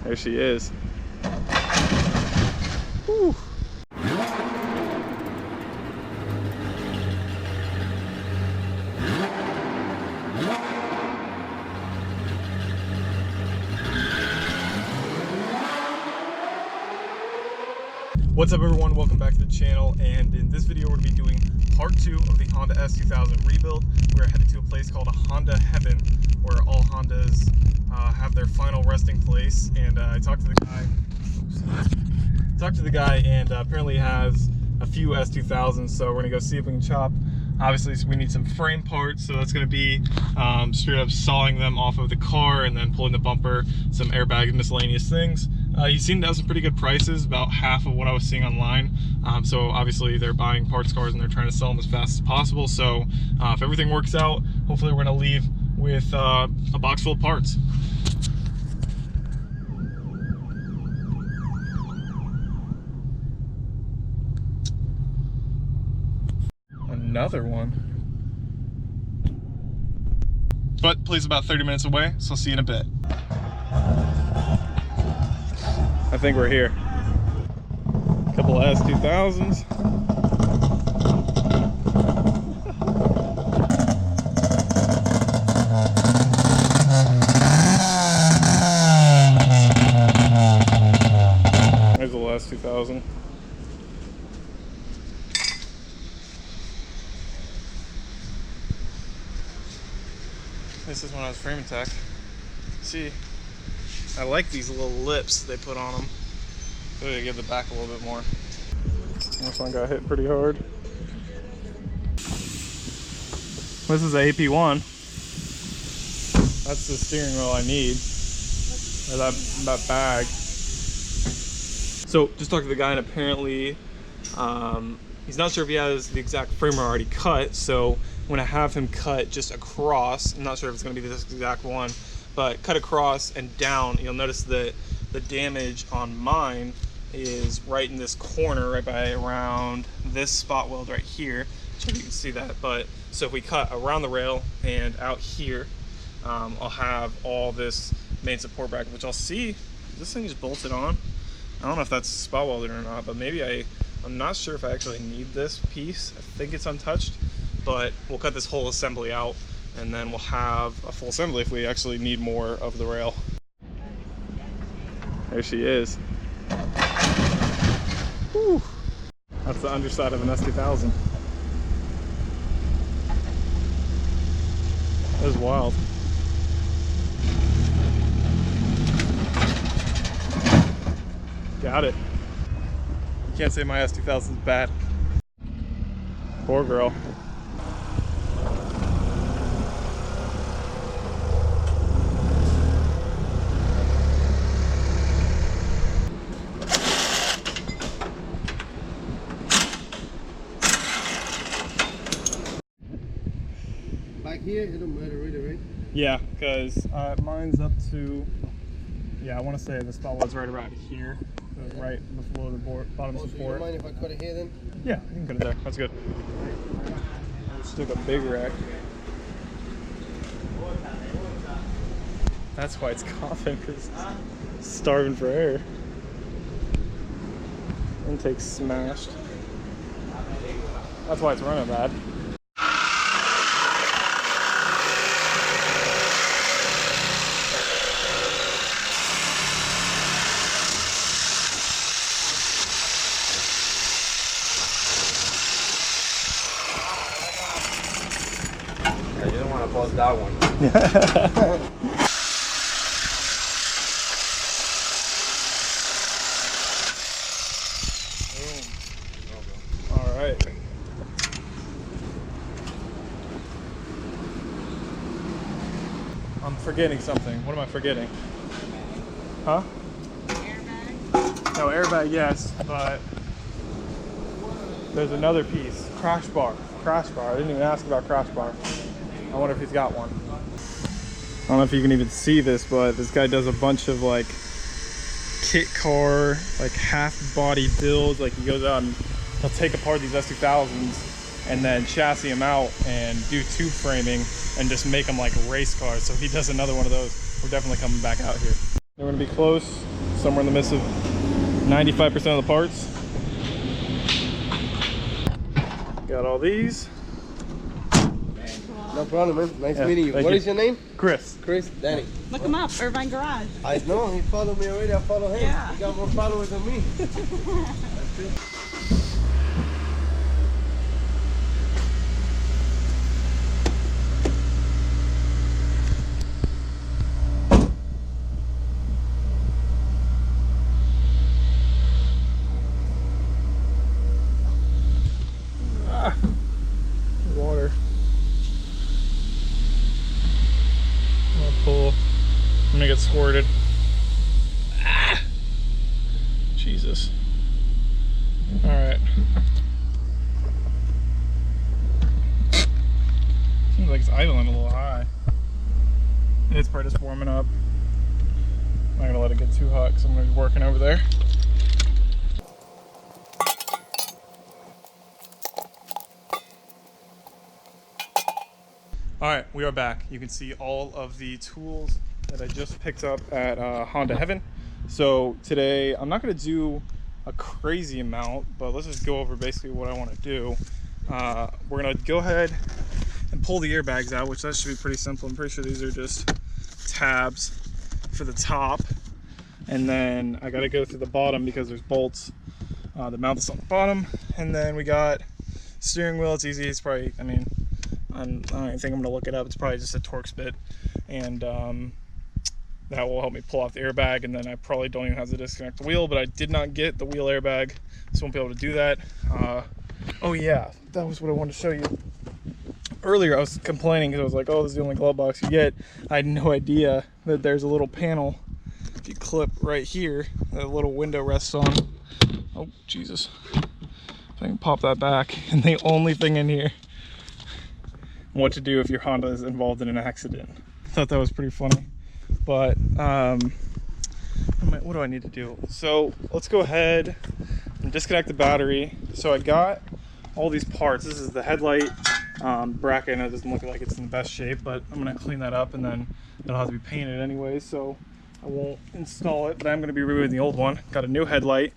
There she is. Whew. What's up everyone, welcome back to the channel, and in this video we're going to be doing part 2 of the Honda S2000 rebuild. We're headed to a place called a Honda Heaven, where all Hondas have their final resting place, and I talked to the guy, and apparently he has a few S2000s, so we're going to go see if we can chop. Obviously we need some frame parts, so that's going to be straight up sawing them off of the car and then pulling the bumper, some airbags, miscellaneous things. You seem to have some pretty good prices, about half of what I was seeing online. So obviously they're buying parts cars and they're trying to sell them as fast as possible. So if everything works out, hopefully we're going to leave with a box full of parts. Another one. But place about 30 minutes away, so I'll see you in a bit. I think we're here. A couple of S2000s. There's the last 2000. This is when I was framing tech. See, I like these little lips they put on them. So they give the back a little bit more. This one got hit pretty hard. This is a AP1. That's the steering wheel I need. Or that bag. So just talked to the guy, and apparently he's not sure if he has the exact framer already cut, so I'm gonna have him cut just across. I'm not sure if it's gonna be this exact one, but cut across and down. You'll notice that the damage on mine is right in this corner, right by around this spot weld right here. So you can see that. But so if we cut around the rail and out here, I'll have all this main support bracket, which I'll see. This thing is bolted on. I don't know if that's spot welded or not, but maybe I'm not sure if I actually need this piece. I think it's untouched, but we'll cut this whole assembly out, and then we'll have a full assembly if we actually need more of the rail. There she is. Whew. That's the underside of an S2000. That is wild. Got it. You can't say my S2000 is bad. Poor girl. Back here, it don't matter really, right? Yeah, because mine's up to, yeah, I want to say the spot was right around here, so right below the bottom So support. you don't mind if I cut it here then? Yeah, you can cut it there. That's good. Just took a big rack. That's why it's coughing, because it's starving for air. Intake's smashed. That's why it's running bad. You don't want to bust that one. All right. I'm forgetting something. What am I forgetting? Huh? Airbag? No, airbag, yes, but there's another piece. Crash bar. Crash bar. I didn't even ask about crash bar. I wonder if he's got one. I don't know if you can even see this, but this guy does a bunch of like kit car, like half body builds. Like he goes out and he'll take apart these S2000s and then chassis them out and do tube framing and just make them like race cars. So he does another one of those. We're definitely coming back out here. We're gonna be close somewhere in the midst of 95% of the parts. Got all these. No problem, man. Nice Yeah, meeting you. thank What you. is your name? Chris. Chris. Danny. Look him up, Irvine Garage. I know, he followed me already. I follow him. Yeah. He got more followers than me. Water. I'm gonna pull. I'm gonna get squirted. Ah! Jesus. All right. Seems like it's idling a little high. It's probably just warming up. I'm not gonna let it get too hot because I'm gonna be working over there. All right, we are back. You can see all of the tools that I just picked up at Honda Heaven. So today, I'm not gonna do a crazy amount, but let's just go over basically what I wanna do. We're gonna go ahead and pull the airbags out, which that should be pretty simple. I'm pretty sure these are just tabs for the top. And then I gotta go through the bottom because there's bolts that mount this on the bottom. And then we got steering wheel. It's easy, it's probably, I mean, I don't even think I'm gonna look it up. It's probably just a Torx bit, and that will help me pull off the airbag. And then I probably don't even have to disconnect the wheel, but I did not get the wheel airbag, so I won't be able to do that. Oh yeah, that was what I wanted to show you. Earlier I was complaining because I was like, oh, this is the only glove box you get. I had no idea that there's a little panel. If you clip right here, that little window rests on. Oh Jesus! If I can pop that back, and the only thing in here. What to do if your Honda is involved in an accident. I thought that was pretty funny. But what do I need to do? So let's go ahead and disconnect the battery. So I got all these parts. This is the headlight bracket. I know it doesn't look like it's in the best shape, but I'm gonna clean that up, and then it'll have to be painted anyway, so I won't install it, but I'm gonna be removing the old one. Got a new headlight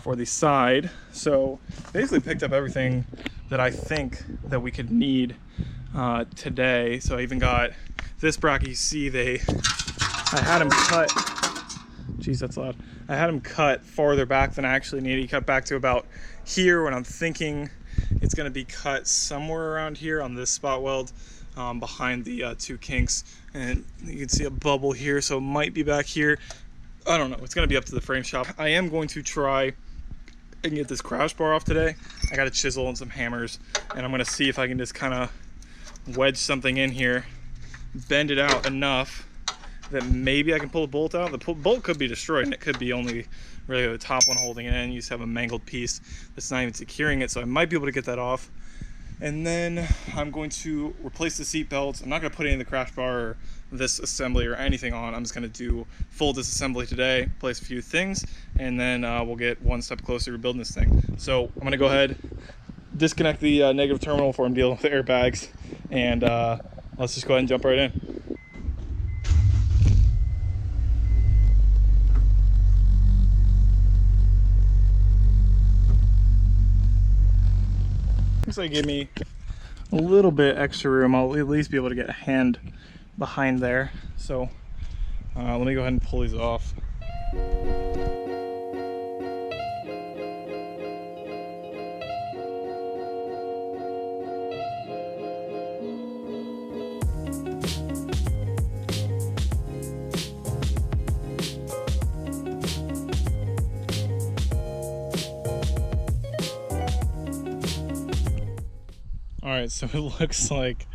for the side. So basically picked up everything that I think that we could need today. So I even got this bracket. You see, I had him cut. Jeez, that's loud. I had him cut farther back than I actually needed. He cut back to about here when I'm thinking it's going to be cut somewhere around here on this spot weld behind the two kinks. And you can see a bubble here, so it might be back here. I don't know. It's going to be up to the frame shop. I am going to try and get this crash bar off today. I got a chisel and some hammers, and I'm going to see if I can just kind of wedge something in here, bend it out enough that maybe I can pull the bolt out. The bolt could be destroyed, and it could be only really the top one holding it in. You just have a mangled piece that's not even securing it, so I might be able to get that off. And then I'm going to replace the seat belts. I'm not going to put any of the crash bar or this assembly or anything on. I'm just going to do full disassembly today, replace a few things, and then we'll get one step closer to building this thing. So I'm going to go ahead, disconnect the negative terminal before I'm dealing with the airbags, and let's just go ahead and jump right in. Looks like it gave me a little bit extra room. I'll at least be able to get a hand behind there. So let me go ahead and pull these off. Alright, so it looks like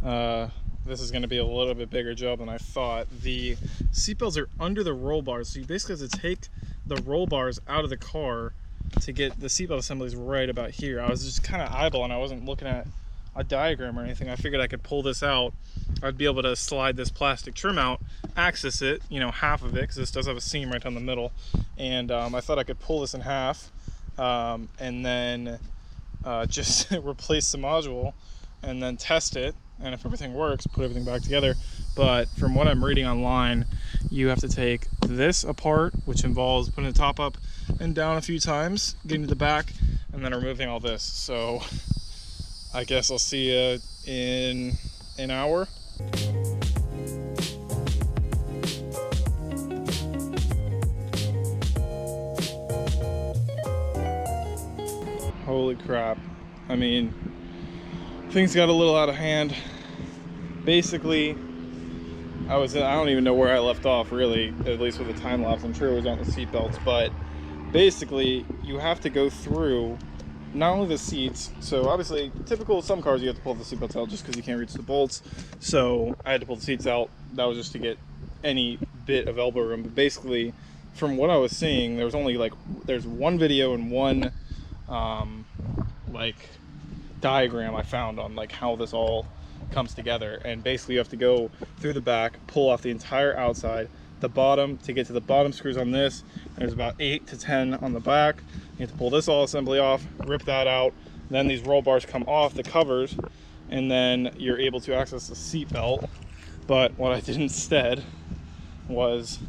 this is going to be a little bit bigger job than I thought. The seatbelts are under the roll bars, so you basically have to take the roll bars out of the car to get the seatbelt assemblies right about here. I was just kind of eyeballing. I wasn't looking at a diagram or anything. I figured I could pull this out. I'd be able to slide this plastic trim out, access it, you know, half of it, because this does have a seam right down the middle. And I thought I could pull this in half and then just replace the module and then test it, and if everything works, put everything back together. But from what I'm reading online, you have to take this apart, which involves putting the top up and down a few times, getting to the back, and then removing all this. So I guess I'll see you in an hour. Holy crap. I mean, things got a little out of hand. Basically, I don't even know where I left off, really, at least with the time lapse. I'm sure it was on the seat belts, but basically, you have to go through not only the seats, so obviously, typical some cars, you have to pull the seat belts out just because you can't reach the bolts. So I had to pull the seats out. That was just to get any bit of elbow room. But basically, from what I was seeing, there was only there's one video and one like diagram I found on like how this all comes together. And basically you have to go through the back, pull off the entire outside, the bottom to get to the bottom screws on this. There's about 8 to 10 on the back. You have to pull this all assembly off, rip that out. Then these roll bars come off the covers, and then you're able to access the seat belt. But what I did instead was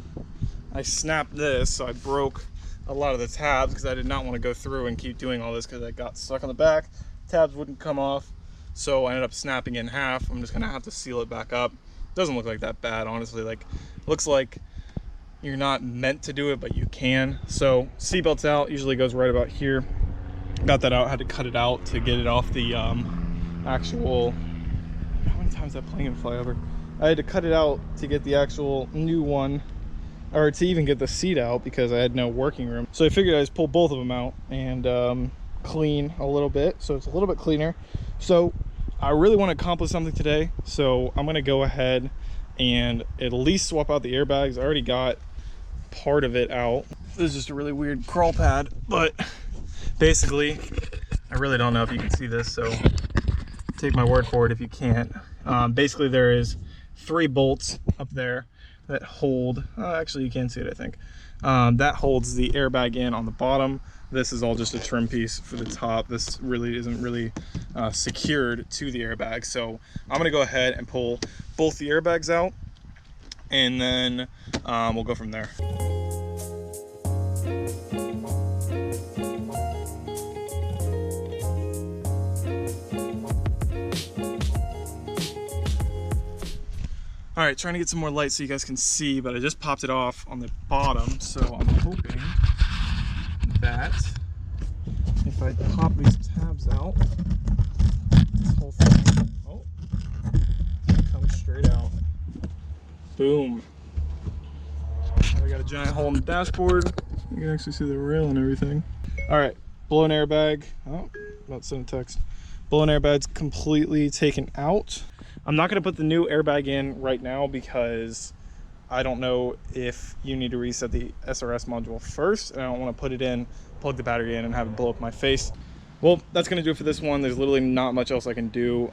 I snapped this, so I broke a lot of the tabs because I did not want to go through and keep doing all this because I got stuck on the back. Tabs wouldn't come off, so I ended up snapping it in half. I'm just gonna have to seal it back up. Doesn't look like that bad, honestly. Like, looks like you're not meant to do it, but you can. So seatbelt's out, usually goes right about here. Got that out, had to cut it out to get it off the actual, how many times that plane fly over? I had to cut it out to get the actual new one, or to even get the seat out because I had no working room. So I figured I'd just pull both of them out and clean a little bit, so it's a little bit cleaner. So I really want to accomplish something today, so I'm gonna go ahead and at least swap out the airbags. I already got part of it out. This is just a really weird crawl pad, but basically, I really don't know if you can see this, so take my word for it if you can't. Basically, there is 3 bolts up there that hold, actually you can see it, I think. That holds the airbag in on the bottom. This is all just a trim piece for the top. This really isn't really secured to the airbag. So I'm gonna go ahead and pull both the airbags out, and then we'll go from there. All right, trying to get some more light so you guys can see, but I just popped it off on the bottom, so I'm hoping that if I pop these tabs out, this whole thing, oh, comes straight out. Boom. I got a giant hole in the dashboard. You can actually see the rail and everything. All right, blown airbag. Oh, about to send a text. Blown airbag's completely taken out. I'm not going to put the new airbag in right now because I don't know if you need to reset the SRS module first, and I don't want to put it in, plug the battery in, and have it blow up my face. Well, that's going to do it for this one. There's literally not much else I can do.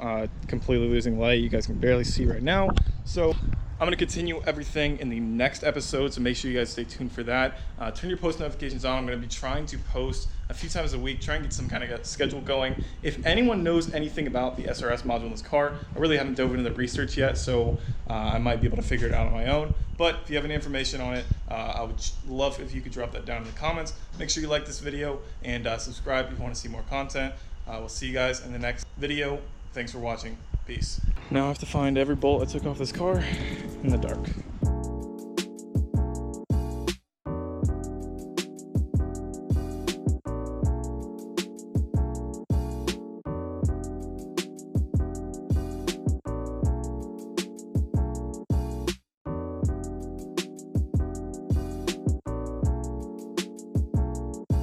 Completely losing light. You guys can barely see right now. So I'm going to continue everything in the next episode, so make sure you guys stay tuned for that. Turn your post notifications on. I'm going to be trying to post a few times a week, try and get some kind of schedule going. If anyone knows anything about the SRS module in this car, I really haven't dove into the research yet, so I might be able to figure it out on my own. But if you have any information on it, I would love if you could drop that down in the comments. Make sure you like this video and subscribe if you want to see more content. We'll see you guys in the next video. Thanks for watching. Peace. Now I have to find every bolt I took off this car in the dark.